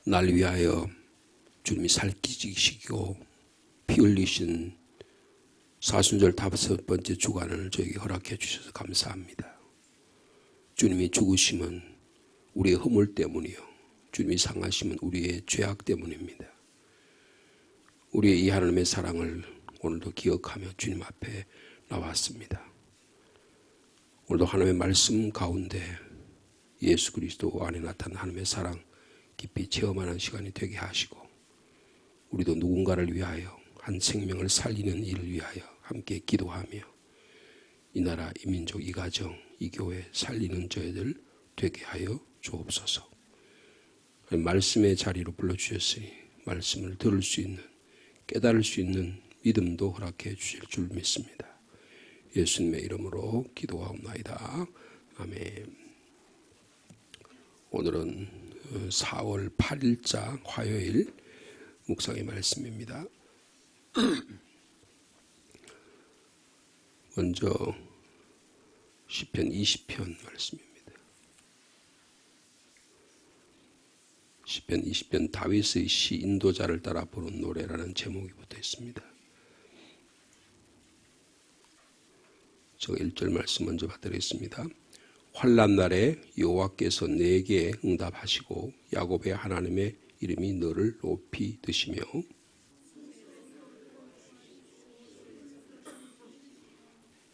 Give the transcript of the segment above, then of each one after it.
날 위하여 주님이 살찌시고 피 흘리신 사순절 5번째 주간을 저에게 허락해 주셔서 감사합니다. 주님이 죽으심은 우리의 허물 때문이요, 주님이 상하심은 우리의 죄악 때문입니다. 우리의 이 하나님의 사랑을 오늘도 기억하며 주님 앞에 나왔습니다. 오늘도 하나님의 말씀 가운데 예수 그리스도 안에 나타난 하나님의 사랑 깊이 체험하는 시간이 되게 하시고, 우리도 누군가를 위하여 한 생명을 살리는 일을 위하여 함께 기도하며 이 나라, 이 민족, 이 가정, 이 교회 살리는 저희들 되게 하여 주옵소서. 말씀의 자리로 불러주셨으니 말씀을 들을 수 있는, 깨달을 수 있는 믿음도 허락해 주실 줄 믿습니다. 예수님의 이름으로 기도하옵나이다. 아멘. 오늘은 4월 8일자 화요일 묵상의 말씀입니다. 먼저 시편 20편 말씀입니다. 시편 20편 다윗의 시 인도자를 따라 부른 노래라는 제목이 붙어 있습니다. 저 1절 말씀 먼저 받드리겠습니다. 환난 날에 여호와께서 내게 응답하시고 야곱의 하나님의 이름이 너를 높이 드시며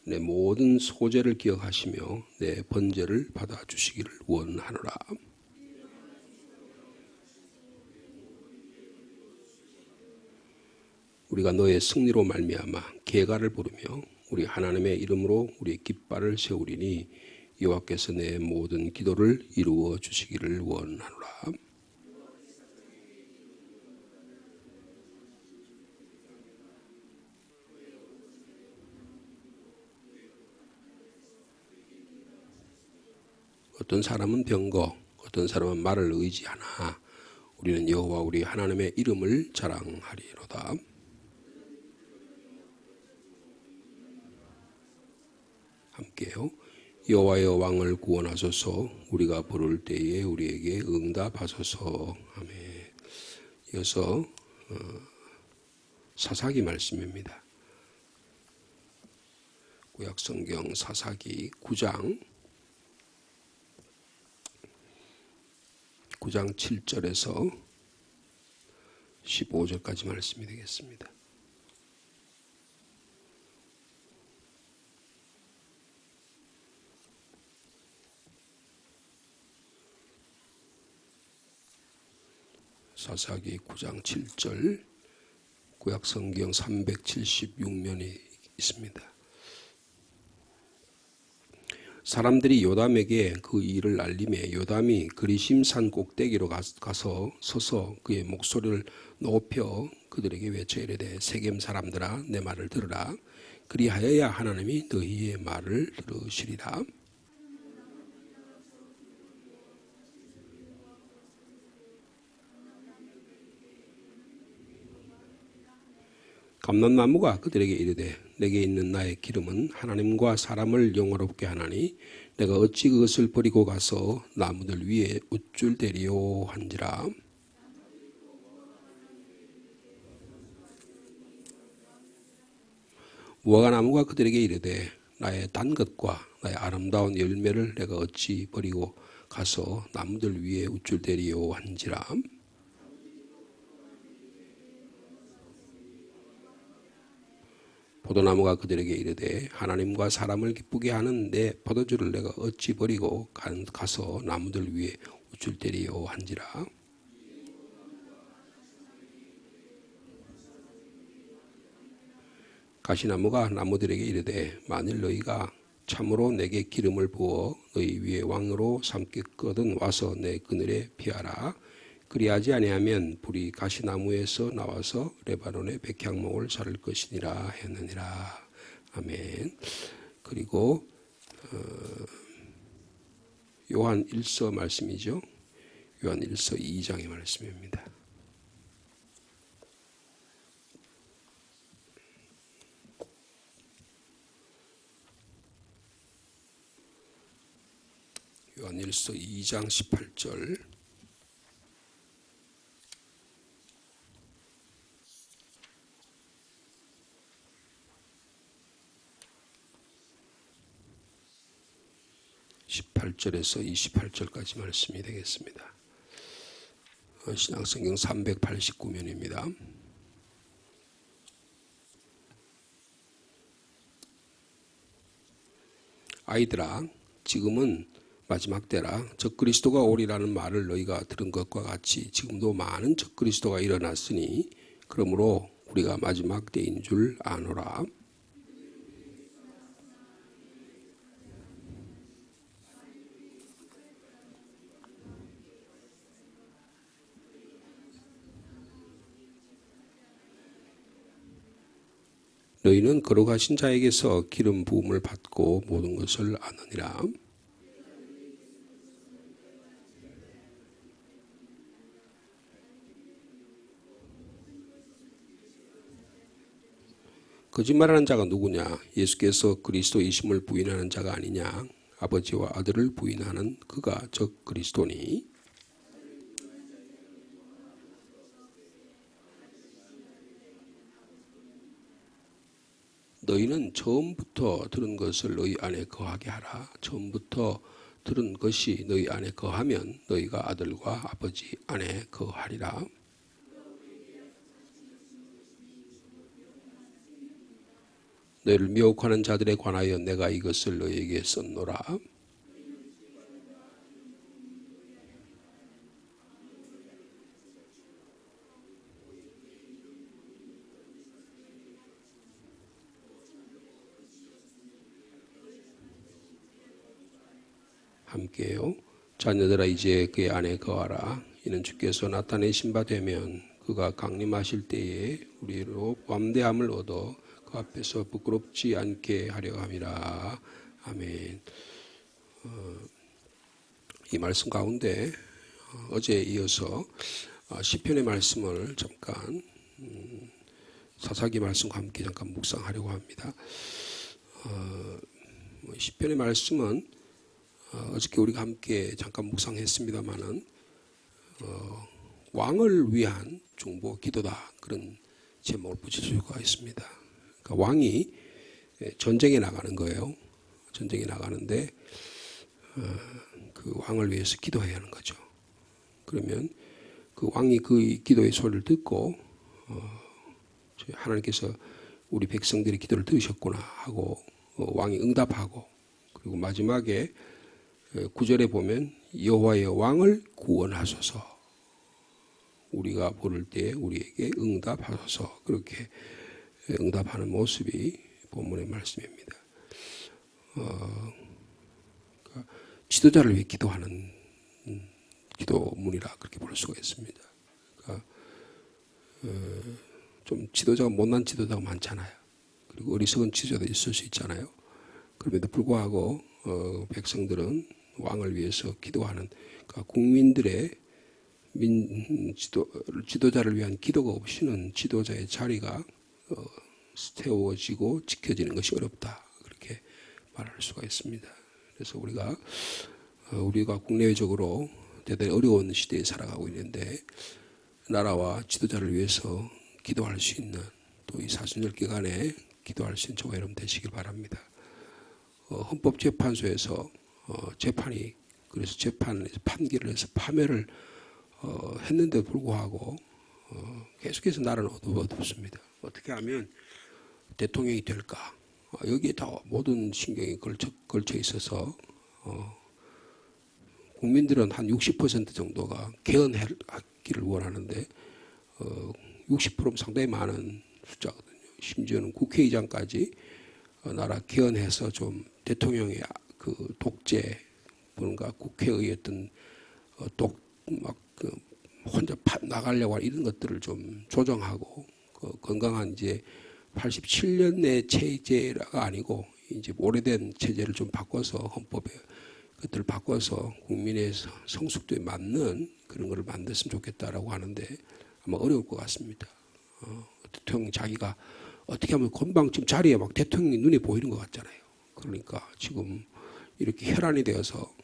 내 모든 소재를 기억하시며 내 번제를 받아주시기를 원하노라. 우리가 너의 승리로 말미암아 계가를 부르며 우리 하나님의 이름으로 우리의 깃발을 세우리니 여호와께서 내 모든 기도를 이루어 주시기를 원하노라. 어떤 사람은 병거, 어떤 사람은 말을 의지하나 우리는 여호와 우리 하나님의 이름을 자랑하리로다. 함께요. 여호와여 왕을 구원하소서. 우리가 부를 때에 우리에게 응답하소서. 아멘. 이어서 사사기 말씀입니다. 구약성경 사사기 9장 7절에서 15절까지 말씀이 되겠습니다. 사사기 9장 7절, 구약성경 376면이 있습니다. 사람들이 요담에게 그 일을 알림해 요담이 그리심산 꼭대기로 가서 서서 그의 목소리를 높여 그들에게 외쳐 이르되 세겜 사람들아 내 말을 들으라. 그리하여야 하나님이 너희의 말을 들으시리라. 감람나무가 그들에게 이르되 내게 있는 나의 기름은 하나님과 사람을 영화롭게 하나니 내가 어찌 그것을 버리고 가서 나무들 위에 우쭐대리요 한지라. 무화과나무가 그들에게 이르되 나의 단 것과 나의 아름다운 열매를 내가 어찌 버리고 가서 나무들 위에 우쭐대리요 한지라. 포도나무가 그들에게 이르되 하나님과 사람을 기쁘게 하는 내 포도주를 내가 어찌 버리고 가서 나무들 위에 우쭐대리요 한지라. 가시나무가 나무들에게 이르되 만일 너희가 참으로 내게 기름을 부어 너희 위에 왕으로 삼겠거든 와서 내 그늘에 피하라. 그리하지 아니하면 불이 가시나무에서 나와서 레바논의 백향목을 자를 것이니라 했느니라. 아멘. 그리고 요한 1서 말씀이죠. 요한 1서 2장의 말씀입니다. 요한 1서 2장 18절 18절에서 28절까지 말씀이 되겠습니다. 신약성경 389면입니다. 아이들아, 지금은 마지막 때라. 적그리스도가 오리라는 말을 너희가 들은 것과 같이 지금도 많은 적그리스도가 일어났으니 그러므로 우리가 마지막 때인 줄 아노라. 너희는 거룩하신 자에게서 기름 부음을 받고 모든 것을 아느니라. 거짓말하는 자가 누구냐? 예수께서 그리스도이심을 부인하는 자가 아니냐? 아버지와 아들을 부인하는 그가 적 그리스도니. 너희는 처음부터 들은 것을 너희 안에 거하게 하라. 처음부터 들은 것이 너희 안에 거하면 너희가 아들과 아버지 안에 거하리라. 너희를 미혹하는 자들에 관하여 내가 이것을 너희에게 썼노라. 함께요. 자녀들아 이제 그의 안에 거하라. 이는 주께서 나타내신 바 되면 그가 강림하실 때에 우리로 완대함을 얻어 그 앞에서 부끄럽지 않게 하려 함이라. 아멘. 이 말씀 가운데 어제에 이어서 시편의 말씀을 잠깐 사사기 말씀과 함께 잠깐 묵상하려고 합니다. 시편의 말씀은 어저께 우리가 함께 잠깐 묵상했습니다마는 왕을 위한 중보 기도다, 그런 제목을 붙일 수가 있습니다. 그러니까 왕이 전쟁에 나가는 거예요. 전쟁에 나가는데 그 왕을 위해서 기도해야 하는 거죠. 그러면 그 왕이 그 기도의 소리를 듣고 하나님께서 우리 백성들의 기도를 들으셨구나 하고 왕이 응답하고, 그리고 마지막에 9절에 보면 여호와의 왕을 구원하소서, 우리가 부를 때 우리에게 응답하소서, 그렇게 응답하는 모습이 본문의 말씀입니다. 그러니까 지도자를 위해 기도하는 기도문이라 그렇게 볼 수가 있습니다. 그러니까 좀 지도자가 못난 지도자가 많잖아요. 그리고 어리석은 지도자도 있을 수 있잖아요. 그럼에도 불구하고 백성들은 왕을 위해서 기도하는, 그러니까 국민들의 지도자를 위한 기도가 없이는 지도자의 자리가 세워지고 지켜지는 것이 어렵다, 그렇게 말할 수가 있습니다. 그래서 우리가 국내외적으로 대단히 어려운 시대에 살아가고 있는데 나라와 지도자를 위해서 기도할 수 있는, 또 이 사순절 기간에 기도할 수 있는 저와 여러분 되시길 바랍니다. 헌법재판소에서 재판이, 그래서 재판에서 판결을 해서 파면을 했는데도 불구하고 계속해서 나라는 어둡습니다. 어떻게 하면 대통령이 될까? 여기에 다 모든 신경이 걸쳐 있어서 국민들은 한 60% 정도가 개헌하기를 원하는데 60%면 상당히 많은 숫자거든요. 심지어는 국회의장까지 나라 개헌해서 좀 대통령의 그 독재, 뭔가 국회의 어떤 혼자 나가려고 하는 이런 것들을 좀 조정하고, 건강한 이제 87년의 체제가 아니고 이제 오래된 체제를 좀 바꿔서, 헌법에 그것들을 바꿔서 국민의 성숙도에 맞는 그런 것을 만들었으면 좋겠다라고 하는데 아마 어려울 것 같습니다. 대통령 자기가 어떻게 하면 금방 지금 자리에 막 대통령이 눈에 보이는 것 같잖아요. 그러니까 지금 이렇게 혈안이 되어서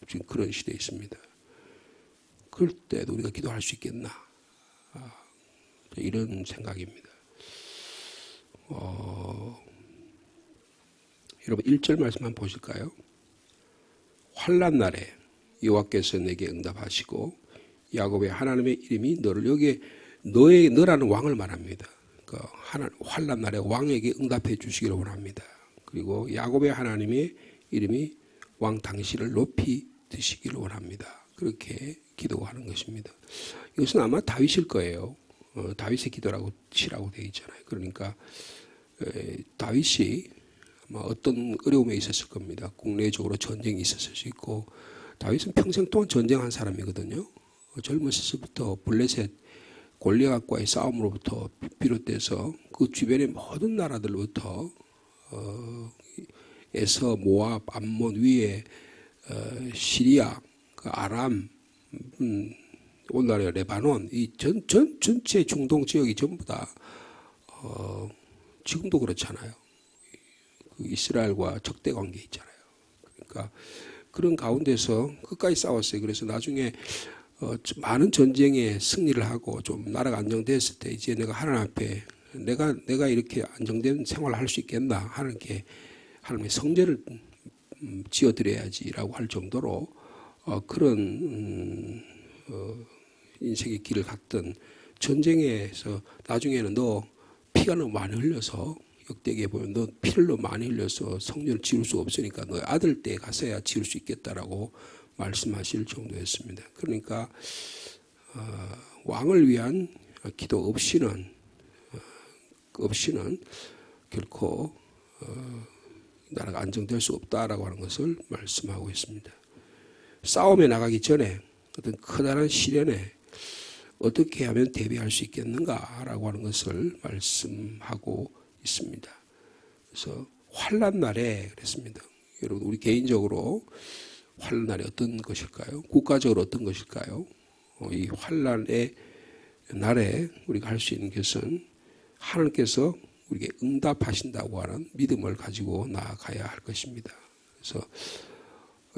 지금 그런 시대에 있습니다. 그럴 때도 우리가 기도할 수 있겠나? 이런 생각입니다. 여러분 1절 말씀 한번 보실까요? 환난 날에 여호와께서 내게 응답하시고 야곱의 하나님의 이름이 너를 여기에 너라는 왕을 말합니다. 환난 날에 왕에게 응답해 주시기를 원합니다. 그리고 야곱의 하나님의 이름이 왕 당신을 높이 드시기를 원합니다. 그렇게 기도하는 것입니다. 이것은 아마 다윗일 거예요. 다윗의 기도라고 치라고 되어 있잖아요. 그러니까 다윗이 아마 어떤 어려움에 있었을 겁니다. 국내적으로 전쟁이 있었을 수 있고, 다윗은 평생 동안 전쟁한 사람이거든요. 젊었을 때부터 블레셋 골리앗과의 싸움으로부터 비롯돼서 그 주변의 모든 나라들로부터 에서 모압, 암몬 위에 시리아, 아람, 오늘날의 레바논, 이 전체 중동 지역이 전부 다 지금도 그렇잖아요. 그 이스라엘과 적대 관계 있잖아요. 그러니까 그런 가운데서 끝까지 싸웠어요. 그래서 나중에 많은 전쟁에 승리를 하고 좀 나라가 안정됐을 때 이제 내가 하나님 앞에 내가 이렇게 안정된 생활을 할 수 있겠나, 하나님의 성전을 지어드려야지라고 할 정도로 그런 인생의 길을 갔던, 전쟁에서 나중에는 너 피가 너무 많이 흘려서, 역대기에 보면 너 피를 너무 많이 흘려서 성전을 지을 수 없으니까 너의 아들 때에 가서야 지을 수 있겠다라고 말씀하실 정도였습니다. 그러니까 왕을 위한 기도 없이는 결코 나라가 안정될 수 없다라고 하는 것을 말씀하고 있습니다. 싸움에 나가기 전에 어떤 커다란 시련에 어떻게 하면 대비할 수 있겠는가라고 하는 것을 말씀하고 있습니다. 그래서 환난 날에 그랬습니다. 여러분, 우리 개인적으로 환난 날이 어떤 것일까요? 국가적으로 어떤 것일까요? 이 환난의 날에 우리가 할 수 있는 것은 하나님께서 우리에게 응답하신다고 하는 믿음을 가지고 나아가야 할 것입니다. 그래서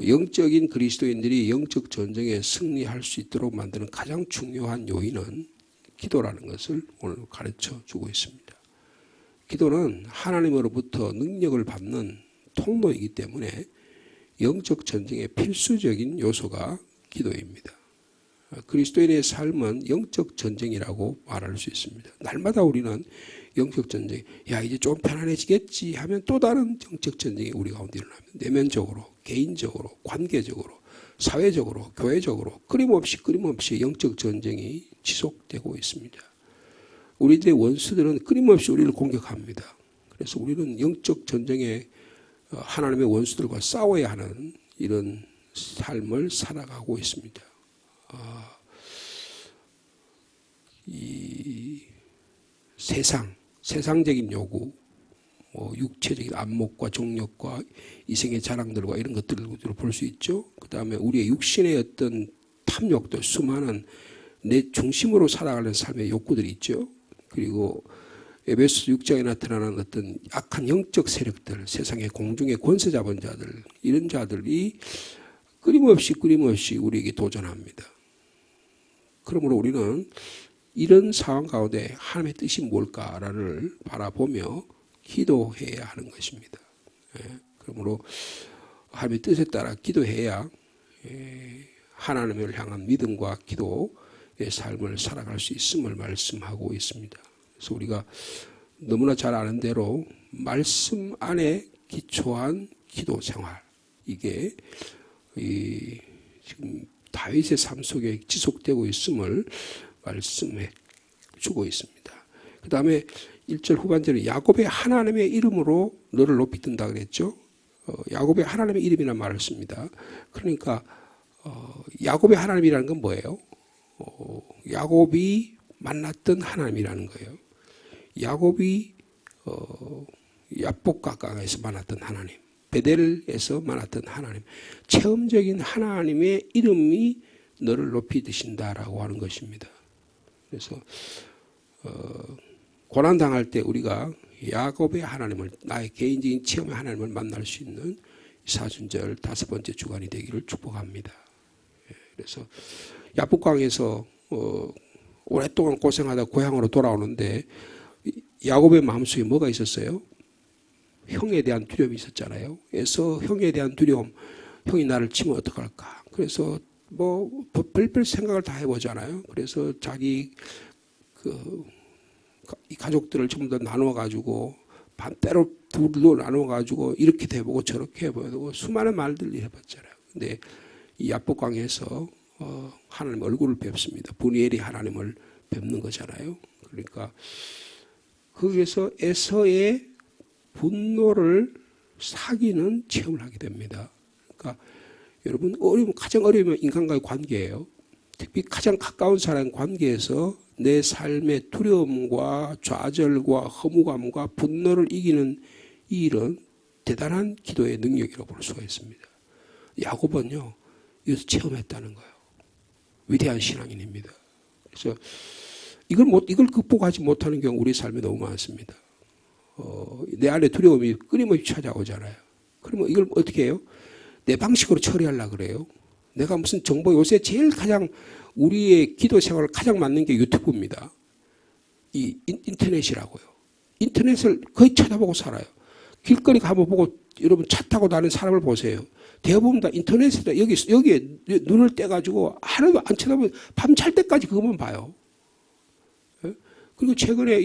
영적인 그리스도인들이 영적 전쟁에 승리할 수 있도록 만드는 가장 중요한 요인은 기도라는 것을 오늘 가르쳐 주고 있습니다. 기도는 하나님으로부터 능력을 받는 통로이기 때문에 영적 전쟁의 필수적인 요소가 기도입니다. 그리스도인의 삶은 영적 전쟁이라고 말할 수 있습니다. 날마다 우리는 영적 전쟁, 이제 좀 편안해지겠지 하면 또 다른 영적 전쟁이 우리 가운데 일어납니다. 내면적으로, 개인적으로, 관계적으로, 사회적으로, 교회적으로 끊임없이 영적 전쟁이 지속되고 있습니다. 우리들의 원수들은 끊임없이 우리를 공격합니다. 그래서 우리는 영적 전쟁에 하나님의 원수들과 싸워야 하는 이런 삶을 살아가고 있습니다. 이 세상적인 요구, 육체적인 안목과 정력과 이생의 자랑들과 이런 것들을 볼 수 있죠. 그 다음에 우리의 육신의 어떤 탐욕들, 수많은 내 중심으로 살아가는 삶의 욕구들이 있죠. 그리고 에베소 6장에 나타나는 어떤 악한 영적 세력들, 세상의 공중의 권세 잡은 자들, 이런 자들이 끊임없이 우리에게 도전합니다. 그러므로 우리는 이런 상황 가운데 하나님의 뜻이 뭘까를 바라보며 기도해야 하는 것입니다. 그러므로 하나님의 뜻에 따라 기도해야 하나님을 향한 믿음과 기도의 삶을 살아갈 수 있음을 말씀하고 있습니다. 그래서 우리가 너무나 잘 아는 대로 말씀 안에 기초한 기도 생활, 이게 지금 다윗의 삶 속에 지속되고 있음을 말씀해 주고 있습니다. 그 다음에 1절 후반절에 야곱의 하나님의 이름으로 너를 높이 든다 그랬죠. 야곱의 하나님의 이름이라는 말을 씁니다. 그러니까 야곱의 하나님이라는 건 뭐예요? 야곱이 만났던 하나님이라는 거예요. 야곱이 야복강에서 만났던 하나님, 베델에서 만났던 하나님, 체험적인 하나님의 이름이 너를 높이 드신다라고 하는 것입니다. 그래서 고난당할 때 우리가 야곱의 하나님을, 나의 개인적인 체험의 하나님을 만날 수 있는 사순절 5번째 주간이 되기를 축복합니다. 그래서 야복강에서 오랫동안 고생하다 고향으로 돌아오는데 야곱의 마음속에 뭐가 있었어요? 형에 대한 두려움이 있었잖아요. 그래서 형에 대한 두려움, 형이 나를 치면 어떡할까. 그래서 뭐 별별 생각을 다 해보잖아요. 그래서 자기 이 가족들을 전부 다 나눠가지고 반대로 둘로 나눠가지고 이렇게 돼보고 저렇게 해보고 수많은 말들을 해봤잖아요. 근데 이 야복강에서 하나님 얼굴을 뵙습니다. 분이엘이 하나님을 뵙는 거잖아요. 그러니까 거기에서 에서의 분노를 사귀는 체험을 하게 됩니다. 그러니까 여러분 가장 어려우면 인간과의 관계예요. 특히 가장 가까운 사람 관계에서 내 삶의 두려움과 좌절과 허무감과 분노를 이기는 이 일은 대단한 기도의 능력이라고 볼 수가 있습니다. 야곱은요, 이것을 체험했다는 거예요. 위대한 신앙인입니다. 그래서 이걸 극복하지 못하는 경우 우리 삶에 너무 많습니다. 내 안에 두려움이 끊임없이 찾아오잖아요. 그러면 이걸 어떻게 해요? 내 방식으로 처리하려고 그래요. 내가 무슨 정보, 요새 제일 가장 우리의 기도 생활을 가장 맞는 게 유튜브입니다. 이 인터넷이라고요. 인터넷을 거의 쳐다보고 살아요. 길거리 가면 보고 여러분 차 타고 다니는 사람을 보세요. 대부분 다 인터넷에다 여기에 눈을 떼가지고 하나도 안 쳐다보고 밤 잘 때까지 그것만 봐요. 그리고 최근에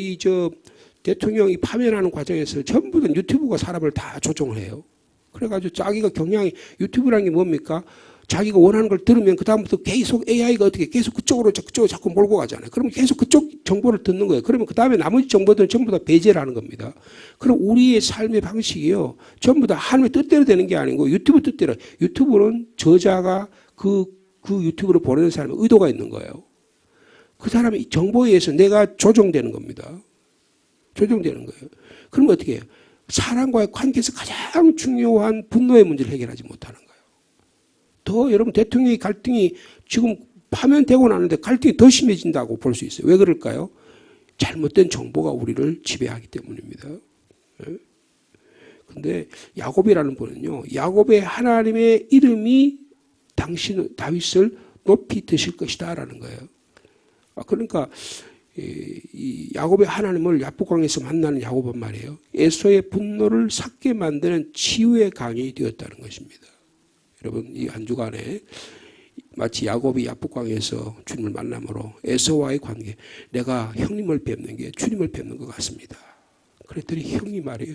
대통령이 파면하는 과정에서 전부 다 유튜브가 사람을 다 조종을 해요. 그래가지고 자기가 경향이 유튜브라는 게 뭡니까? 자기가 원하는 걸 들으면 그다음부터 계속 AI가 어떻게 계속 그쪽으로 자꾸 몰고 가잖아요. 그러면 계속 그쪽 정보를 듣는 거예요. 그러면 그다음에 나머지 정보들은 전부 다 배제를 하는 겁니다. 그럼 우리의 삶의 방식이요. 전부 다 하나님의 뜻대로 되는 게 아니고 유튜브 뜻대로. 유튜브는 저자가 그 유튜브를 보내는 사람의 의도가 있는 거예요. 그 사람의 정보에 의해서 내가 조종되는 겁니다. 조종되는 거예요. 그러면 어떻게 해요? 사람과의 관계에서 가장 중요한 분노의 문제를 해결하지 못하는 거예요. 더 여러분 대통령의 갈등이 지금 파면되고 나는데 갈등이 더 심해진다고 볼 수 있어요. 왜 그럴까요? 잘못된 정보가 우리를 지배하기 때문입니다. 그런데 야곱이라는 분은요. 야곱의 하나님의 이름이 당신 다윗을 높이 드실 것이다 라는 거예요. 그러니까 이 야곱의 하나님을 야복강에서 만나는 야곱은 말이에요. 에서의 분노를 삭게 만드는 치유의 강이 되었다는 것입니다. 여러분 이 한 주간에 마치 야곱이 야복강에서 주님을 만남으로 에서와의 관계, 내가 형님을 뵙는 게 주님을 뵙는 것 같습니다. 그랬더니 형이 말이에요.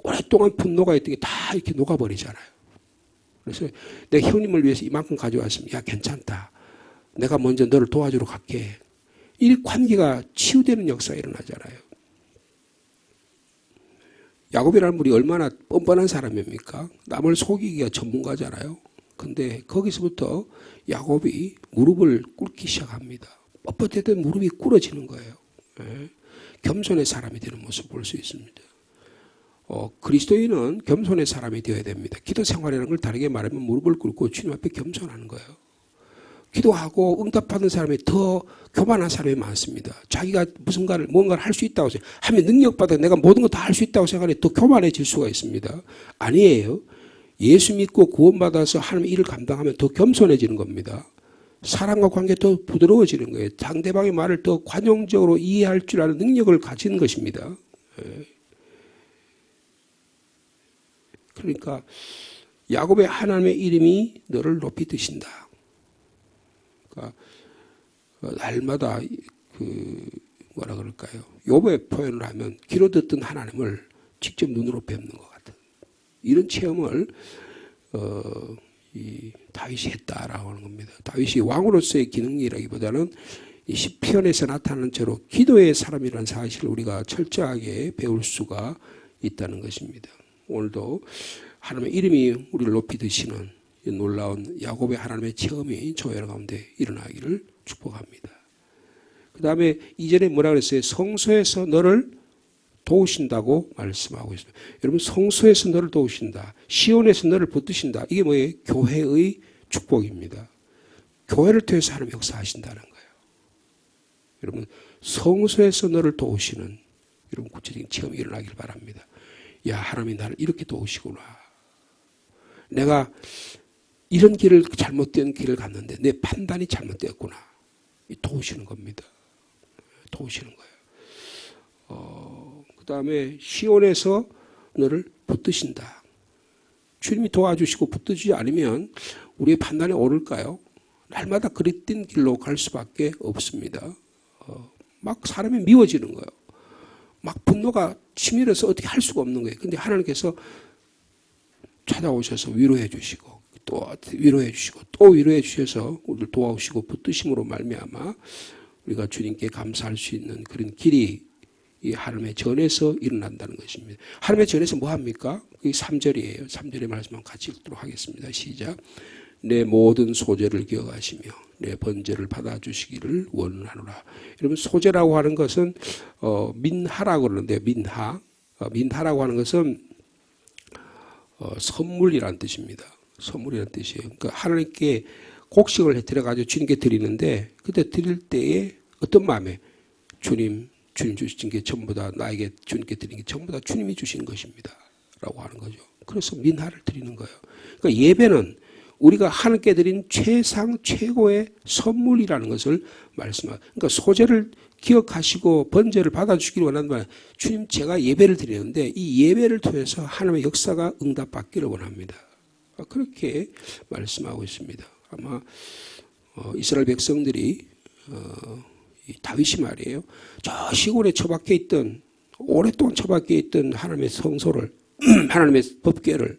오랫동안 분노가 있던 게 다 이렇게 녹아버리잖아요. 그래서 내 형님을 위해서 이만큼 가져왔으면 야 괜찮다. 내가 먼저 너를 도와주러 갈게. 이 관계가 치유되는 역사가 일어나잖아요. 야곱이라는 분이 얼마나 뻔뻔한 사람입니까? 남을 속이기가 전문가잖아요. 근데 거기서부터 야곱이 무릎을 꿇기 시작합니다. 뻣뻣했던 무릎이 꿇어지는 거예요. 겸손의 사람이 되는 모습을 볼 수 있습니다. 그리스도인은 겸손의 사람이 되어야 됩니다. 기도 생활이라는 걸 다르게 말하면 무릎을 꿇고 주님 앞에 겸손하는 거예요. 기도하고 응답받는 사람이 더 교만한 사람이 많습니다. 자기가 뭔가를 할 수 있다고 하면 능력받아 내가 모든 거 다 할 수 있다고 생각하니 더 교만해질 수가 있습니다. 아니에요. 예수 믿고 구원받아서 하나님의 일을 감당하면 더 겸손해지는 겁니다. 사람과 관계 더 부드러워지는 거예요. 상대방의 말을 더 관용적으로 이해할 줄 아는 능력을 가지는 것입니다. 그러니까 야곱의 하나님의 이름이 너를 높이 드신다. 그러니까 날마다 뭐라 그럴까요? 욥의 표현을 하면 귀로 듣던 하나님을 직접 눈으로 뵙는 것 같은 이런 체험을 이 다윗이 했다라고 하는 겁니다. 다윗이 왕으로서의 기능이라기보다는 이 시편에서 나타나는 대로 기도의 사람이라는 사실을 우리가 철저하게 배울 수가 있다는 것입니다. 오늘도 하나님의 이름이 우리를 높이 드시는 놀라운 야곱의 하나님의 체험이 저희 가운데 일어나기를 축복합니다. 그 다음에 이전에 뭐라 그랬어요? 성소에서 너를 도우신다고 말씀하고 있습니다. 여러분 성소에서 너를 도우신다. 시온에서 너를 붙드신다. 이게 뭐예요? 교회의 축복입니다. 교회를 통해서 하나님 역사하신다는 거예요. 여러분 성소에서 너를 도우시는 이런 구체적인 체험이 일어나길 바랍니다. 야 하나님이 나를 이렇게 도우시구나. 내가 이런 잘못된 길을 갔는데 내 판단이 잘못되었구나. 도우시는 겁니다. 도우시는 거예요. 그 다음에 시온에서 너를 붙드신다. 주님이 도와주시고 붙들지 않으면 우리의 판단이 옳을까요? 날마다 그랬던 길로 갈 수밖에 없습니다. 막 사람이 미워지는 거예요. 막 분노가 치밀어서 어떻게 할 수가 없는 거예요. 근데 하나님께서 찾아오셔서 위로해 주시고 또 위로해 주시고 또 위로해 주셔서 우리를 도와주시고 붙드심으로 말미암아 우리가 주님께 감사할 수 있는 그런 길이 이 하나님의 전에서 일어난다는 것입니다. 하나님의 전에서 뭐 합니까? 그게 3절이에요. 3절의 말씀만 같이 읽도록 하겠습니다. 시작. 내 모든 소재를 기억하시며 내 번제를 받아주시기를 원하노라. 여러분 소재라고 하는 것은 민하라고 그러는데 민하라고 하는 것은 선물이라는 뜻입니다. 선물이라는 뜻이에요. 그러니까 하나님께 곡식을 드려가지고 주님께 드리는데 그때 드릴 때에 어떤 마음에 주님 주신 게 전부 다 나에게 주님께 드린 게 전부 다 주님이 주신 것입니다. 라고 하는 거죠. 그래서 민하를 드리는 거예요. 그러니까 예배는 우리가 하나님께 드린 최상 최고의 선물이라는 것을 말씀하고 그러니까 소재를 기억하시고 번제를 받아주시기를 원한다면 주님 제가 예배를 드리는데 이 예배를 통해서 하나님의 역사가 응답받기를 원합니다. 그렇게 말씀하고 있습니다. 아마 이스라엘 백성들이 다윗이 말이에요. 저 시골에 처박혀 있던 오랫동안 처박혀 있던 하나님의 성소를 하나님의 법궤를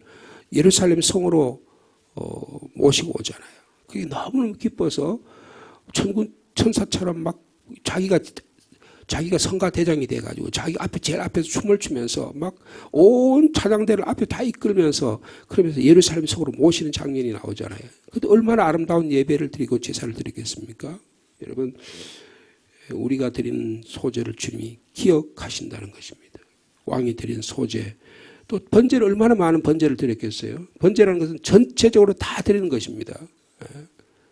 예루살렘 성으로 모시고 오잖아요. 그게 너무너무 기뻐서 천사처럼 막 자기가 성가 대장이 돼가지고 자기 앞에 제일 앞에서 춤을 추면서 막 온 찬양대를 앞에 다 이끌면서 그러면서 예루살렘 성으로 모시는 장면이 나오잖아요. 근데 얼마나 아름다운 예배를 드리고 제사를 드리겠습니까? 여러분 우리가 드리는 소제를 주님이 기억하신다는 것입니다. 왕이 드린 소제 또 번제를 얼마나 많은 번제를 드렸겠어요. 번제라는 것은 전체적으로 다 드리는 것입니다.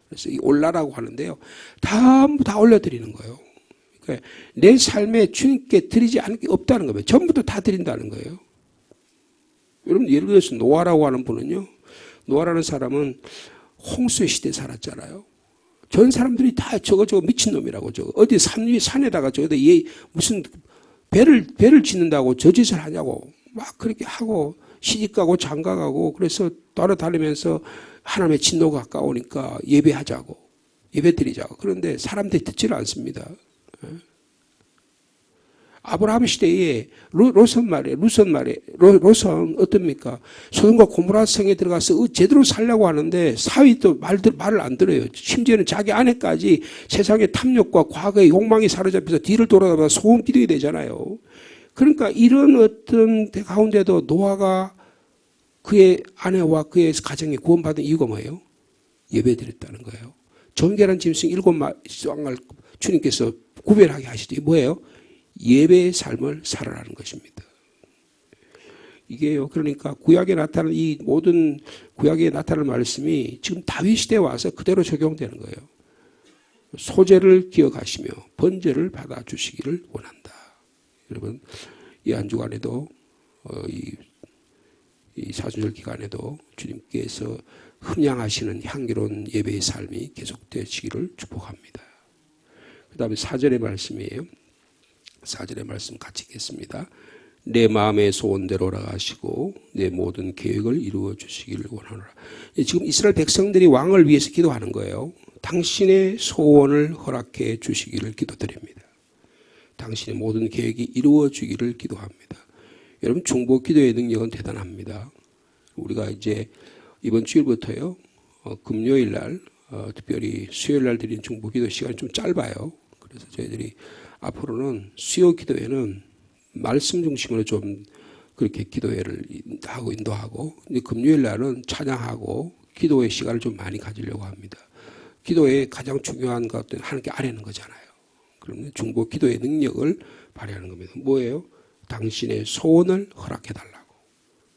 그래서 이 올라라고 하는데요. 전부 다 올려드리는 거예요. 그러니까 내 삶에 주님께 드리지 않을 게 없다는 거예요. 전부 다 드린다는 거예요. 여러분 예를 들어서 노아라고 하는 분은요. 노아라는 사람은 홍수의 시대에 살았잖아요. 전 사람들이 다 저거 미친놈이라고 저거 어디 산에다가 저거 무슨 배를 짓는다고 저 짓을 하냐고 막 그렇게 하고 시집가고 장가가고 그래서 따라다니면서 하나님의 진노가 가까우니까 예배하자고 예배드리자고 그런데 사람들이 듣지를 않습니다. 아브라함 시대에 로선 어떻습니까? 소돔과 고모라 성에 들어가서 제대로 살려고 하는데 사위도 말을 안 들어요. 심지어는 자기 아내까지 세상의 탐욕과 과거의 욕망이 사로잡혀서 뒤를 돌아다가 소금 기도해야 되잖아요. 그러니까 이런 어떤 가운데도 노아가 그의 아내와 그의 가정에 구원받은 이유가 뭐예요? 예배드렸다는 거예요. 정결한 짐승 7마리를 주님께서 구별하게 하시죠. 뭐예요? 예배의 삶을 살아라는 것입니다. 이게요. 그러니까 구약에 나타나는 이 모든 구약에 나타나는 말씀이 지금 다윗 시대에 와서 그대로 적용되는 거예요. 소제를 기억하시며 번제를 받아주시기를 원한다. 여러분 이 한 주간에도 이 사순절 기간에도 주님께서 흠양하시는 향기로운 예배의 삶이 계속되시기를 축복합니다. 그 다음에 4절의 말씀이에요. 4절의 말씀 같이 읽겠습니다. 내 마음의 소원대로 나가시고 내 모든 계획을 이루어 주시기를 원하노라. 지금 이스라엘 백성들이 왕을 위해서 기도하는 거예요. 당신의 소원을 허락해 주시기를 기도드립니다. 당신의 모든 계획이 이루어지기를 기도합니다. 여러분 중보 기도의 능력은 대단합니다. 우리가 이제 이번 주일부터요. 금요일 날 특별히 수요일 날 드린 중보 기도 시간이 좀 짧아요. 그래서 저희들이 앞으로는 수요 기도회는 말씀 중심으로 좀 그렇게 기도회를 하고 인도하고 금요일 날은 찬양하고 기도의 시간을 좀 많이 가지려고 합니다. 기도의 가장 중요한 것은 하나님께 아뢰는 거잖아요. 그러면 중보 기도의 능력을 발휘하는 겁니다. 뭐예요? 당신의 소원을 허락해달라고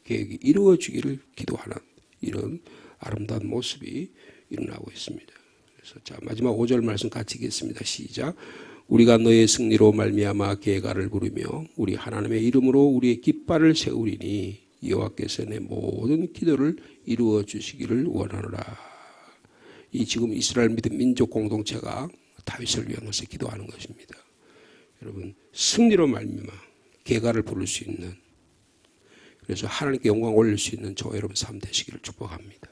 계획이 이루어지기를 기도하는 이런 아름다운 모습이 일어나고 있습니다. 그래서 자 마지막 5절 말씀 같이 읽겠습니다. 시작. 우리가 너의 승리로 말미암아 계가를 부르며 우리 하나님의 이름으로 우리의 깃발을 세우리니 여호와께서 내 모든 기도를 이루어 주시기를 원하노라. 이 지금 이스라엘 믿음 민족 공동체가 다윗을 위한 것을 기도하는 것입니다. 여러분 승리로 말미암아 계가를 부를 수 있는 그래서 하나님께 영광 올릴 수 있는 저와 여러분 삶 되시기를 축복합니다.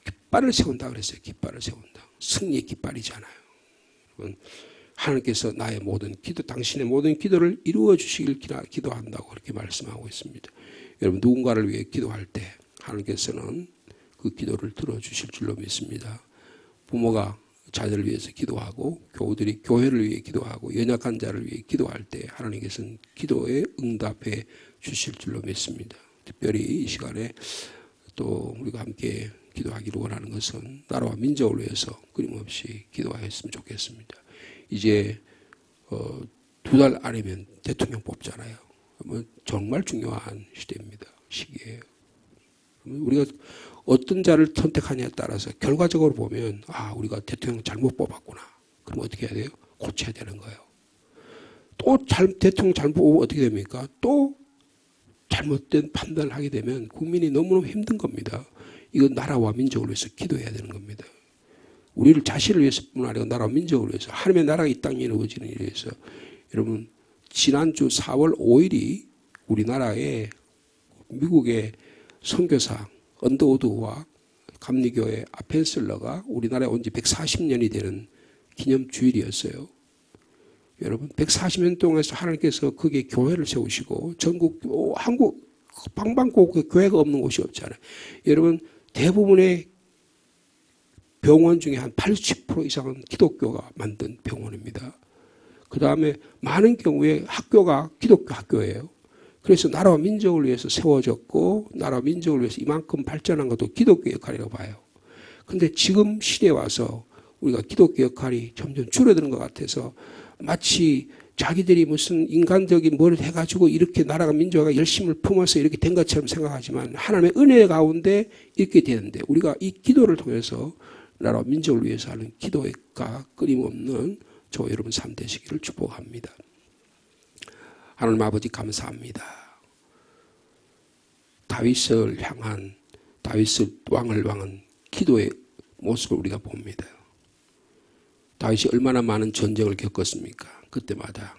깃발을 세운다 그랬어요. 깃발을 세운다. 승리의 깃발이잖아요. 하나님께서 나의 모든 기도, 당신의 모든 기도를 이루어 주시길 기도한다고 그렇게 말씀하고 있습니다. 여러분 누군가를 위해 기도할 때 하나님께서는 그 기도를 들어주실 줄로 믿습니다. 부모가 자녀를 위해서 기도하고 교우들이 교회를 위해 기도하고 연약한 자를 위해 기도할 때 하나님께서는 기도에 응답해 주실 줄로 믿습니다. 특별히 이 시간에 또 우리가 함께 기도하기를 원하는 것은 나라와 민족을 위해서 끊임없이 기도하였으면 좋겠습니다. 이제 2달 안이면 대통령 뽑잖아요. 정말 중요한 시기예요. 우리가 어떤 자를 선택하냐에 따라서 결과적으로 보면 우리가 대통령 잘못 뽑았구나. 그럼 어떻게 해야 돼요? 고쳐야 되는 거예요. 또 대통령 잘못 뽑으면 어떻게 됩니까? 또 잘못된 판단을 하게 되면 국민이 너무너무 힘든 겁니다. 이건 나라와 민족을 위해서 기도해야 되는 겁니다. 우리를 자신을 위해서뿐만 아니라 나라와 민족을 위해서 하나님의 나라가 이 땅에 이루어지는 일에 위해서 여러분 지난주 4월 5일이 우리나라의 미국의 선교사 언더우드와 감리교의 아펜슬러가 우리나라에 온 지 140년이 되는 기념주일이었어요. 여러분 140년 동안에서 하나님께서 거기에 교회를 세우시고 전국 한국 방방곡곡 교회가 없는 곳이 없잖아요. 여러분 대부분의 병원 중에 한 80% 이상은 기독교가 만든 병원입니다. 그 다음에 많은 경우에 학교가 기독교 학교예요. 그래서 나라와 민족을 위해서 세워졌고 나라와 민족을 위해서 이만큼 발전한 것도 기독교 역할이라고 봐요. 그런데 지금 시대에 와서 우리가 기독교 역할이 점점 줄어드는 것 같아서 마치 자기들이 무슨 인간적인 뭘 해가지고 이렇게 나라가 민족가 열심을 품어서 이렇게 된 것처럼 생각하지만 하나님의 은혜 가운데 이렇게 되는데 우리가 이 기도를 통해서 나라와 민족을 위해서 하는 기도가 끊임없는 저와 여러분 삶 되시기를 축복합니다. 하나님 아버지 감사합니다. 다윗을 향한 왕을 향한 기도의 모습을 우리가 봅니다. 다윗이 얼마나 많은 전쟁을 겪었습니까? 그때마다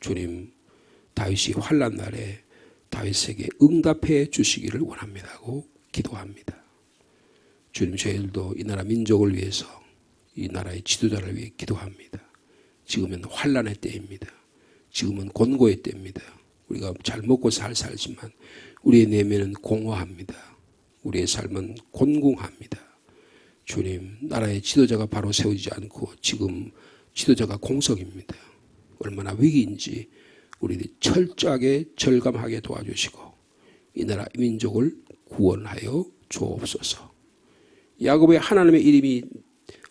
주님 다윗이 환난 날에 다윗에게 응답해 주시기를 원합니다고 기도합니다. 주님 저희들도 이 나라 민족을 위해서 이 나라의 지도자를 위해 기도합니다. 지금은 환난의 때입니다. 지금은 곤고의 때입니다. 우리가 잘 먹고 살지만 우리의 내면은 공허합니다. 우리의 삶은 곤궁합니다. 주님 나라의 지도자가 바로 세우지 않고 지금 지도자가 공석입니다. 얼마나 위기인지 우리들이 철저하게 절감하게 도와주시고 이 나라 민족을 구원하여 주옵소서. 야곱의 하나님의 이름이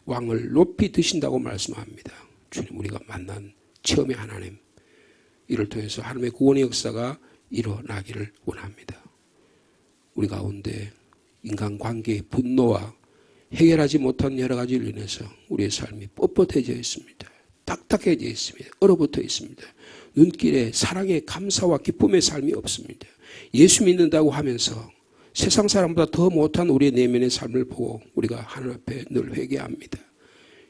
왕을 높이 드신다고 말씀합니다. 주님 우리가 만난 체험의 하나님 이를 통해서 하나님의 구원의 역사가 일어나기를 원합니다. 우리 가운데 인간관계의 분노와 해결하지 못한 여러 가지로 인해서 우리의 삶이 뻣뻣해져 있습니다. 딱딱해져 있습니다. 얼어붙어 있습니다. 눈길에 사랑의 감사와 기쁨의 삶이 없습니다. 예수 믿는다고 하면서 세상 사람보다 더 못한 우리의 내면의 삶을 보고 우리가 하나님 앞에 늘 회개합니다.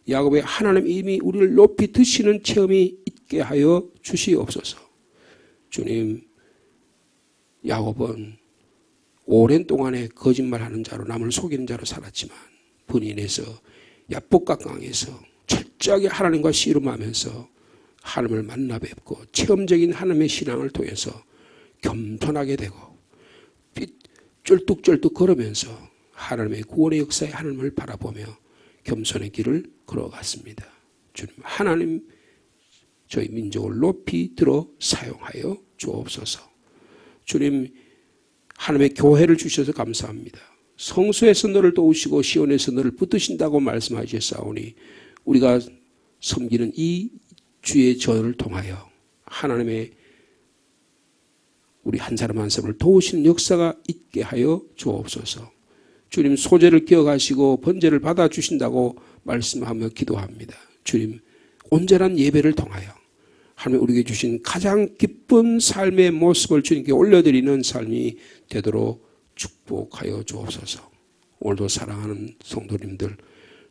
야곱의 하나님 이름이 우리를 높이 드시는 체험이 있게 하여 주시옵소서. 주님 야곱은 오랜 동안에 거짓말하는 자로 남을 속이는 자로 살았지만 분인에서 야복강강에서 철저하게 하나님과 씨름하면서 하나님을 만나 뵙고 체험적인 하나님의 신앙을 통해서 겸손하게 되고 쫄뚝쫄뚝 걸으면서 하나님의 구원의 역사에 하나님을 바라보며 겸손의 길을 걸어갔습니다. 주님 하나님 저희 민족을 높이 들어 사용하여 주옵소서. 주님 하나님의 교회를 주셔서 감사합니다. 성소에서 너를 도우시고 시온에서 너를 붙드신다고 말씀하셨사오니 우리가 섬기는 이 주의 전을 통하여 하나님의 우리 한 사람 한 사람을 도우시는 역사가 있게 하여 주옵소서. 주님 소재를 기억하시고 번제를 받아주신다고 말씀하며 기도합니다. 주님 온전한 예배를 통하여 하나님 우리에게 주신 가장 기쁜 삶의 모습을 주님께 올려드리는 삶이 되도록 축복하여 주옵소서. 오늘도 사랑하는 성도님들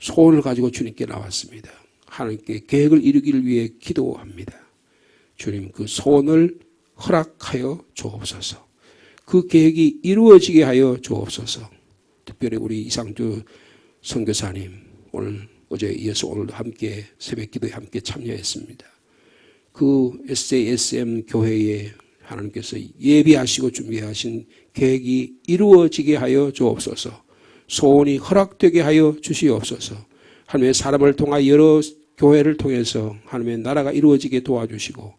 소원을 가지고 주님께 나왔습니다. 하나님께 계획을 이루기를 위해 기도합니다. 주님 그 소원을 허락하여 주옵소서. 그 계획이 이루어지게 하여 주옵소서. 특별히 우리 이상주 선교사님 어제 이어서 오늘도 함께 새벽 기도에 함께 참여했습니다. 그 SASM 교회에 하나님께서 예비하시고 준비하신 계획이 이루어지게 하여 주옵소서. 소원이 허락되게 하여 주시옵소서. 하나님의 사람을 통하여 여러 교회를 통해서 하나님의 나라가 이루어지게 도와주시고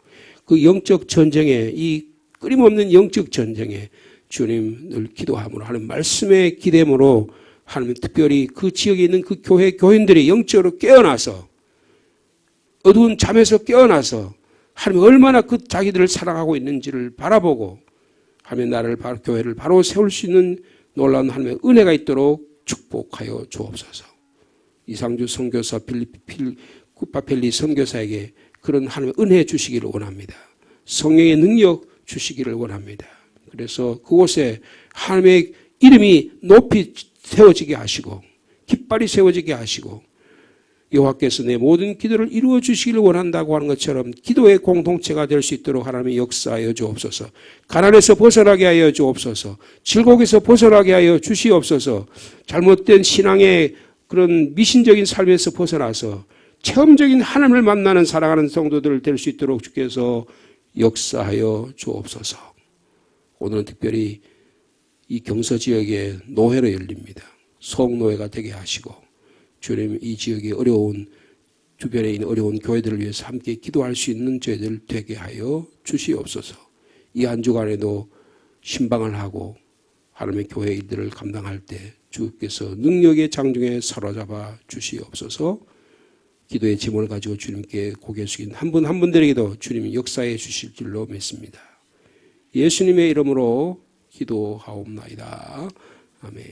그 영적 전쟁에 이 끊임없는 영적 전쟁에 주님 늘 기도함으로 하는 말씀의 기대므로 하나님 특별히 그 지역에 있는 그 교인들이 영적으로 깨어나서 어두운 잠에서 깨어나서 하나님 얼마나 그 자기들을 사랑하고 있는지를 바라보고 하나님 나라를 교회를 바로 세울 수 있는 놀라운 하나님의 은혜가 있도록 축복하여 주옵소서. 이상주 선교사 쿠파펠리 선교사에게 그런 하나님의 은혜 주시기를 원합니다. 성령의 능력 주시기를 원합니다. 그래서 그곳에 하나님의 이름이 높이 세워지게 하시고 깃발이 세워지게 하시고 여호와께서 내 모든 기도를 이루어 주시기를 원한다고 하는 것처럼 기도의 공동체가 될 수 있도록 하나님이 역사하여 주옵소서. 가난에서 벗어나게 하여 주옵소서. 질곡에서 벗어나게 하여 주시옵소서. 잘못된 신앙의 그런 미신적인 삶에서 벗어나서 체험적인 하나님을 만나는 사랑하는 성도들 될 수 있도록 주께서 역사하여 주옵소서. 오늘은 특별히 이 경서 지역에 노회로 열립니다. 소홍노회가 되게 하시고 주님 이 지역의 어려운 주변에 있는 어려운 교회들을 위해서 함께 기도할 수 있는 저희들 되게 하여 주시옵소서. 이 한 주간에도 신방을 하고 하나님의 교회 일들을 감당할 때 주께서 능력의 장중에 사로잡아 주시옵소서. 기도의 짐을 가지고 주님께 고개 숙인 한 분 한 분들에게도 주님이 역사해 주실 줄로 믿습니다. 예수님의 이름으로 기도하옵나이다. 아멘.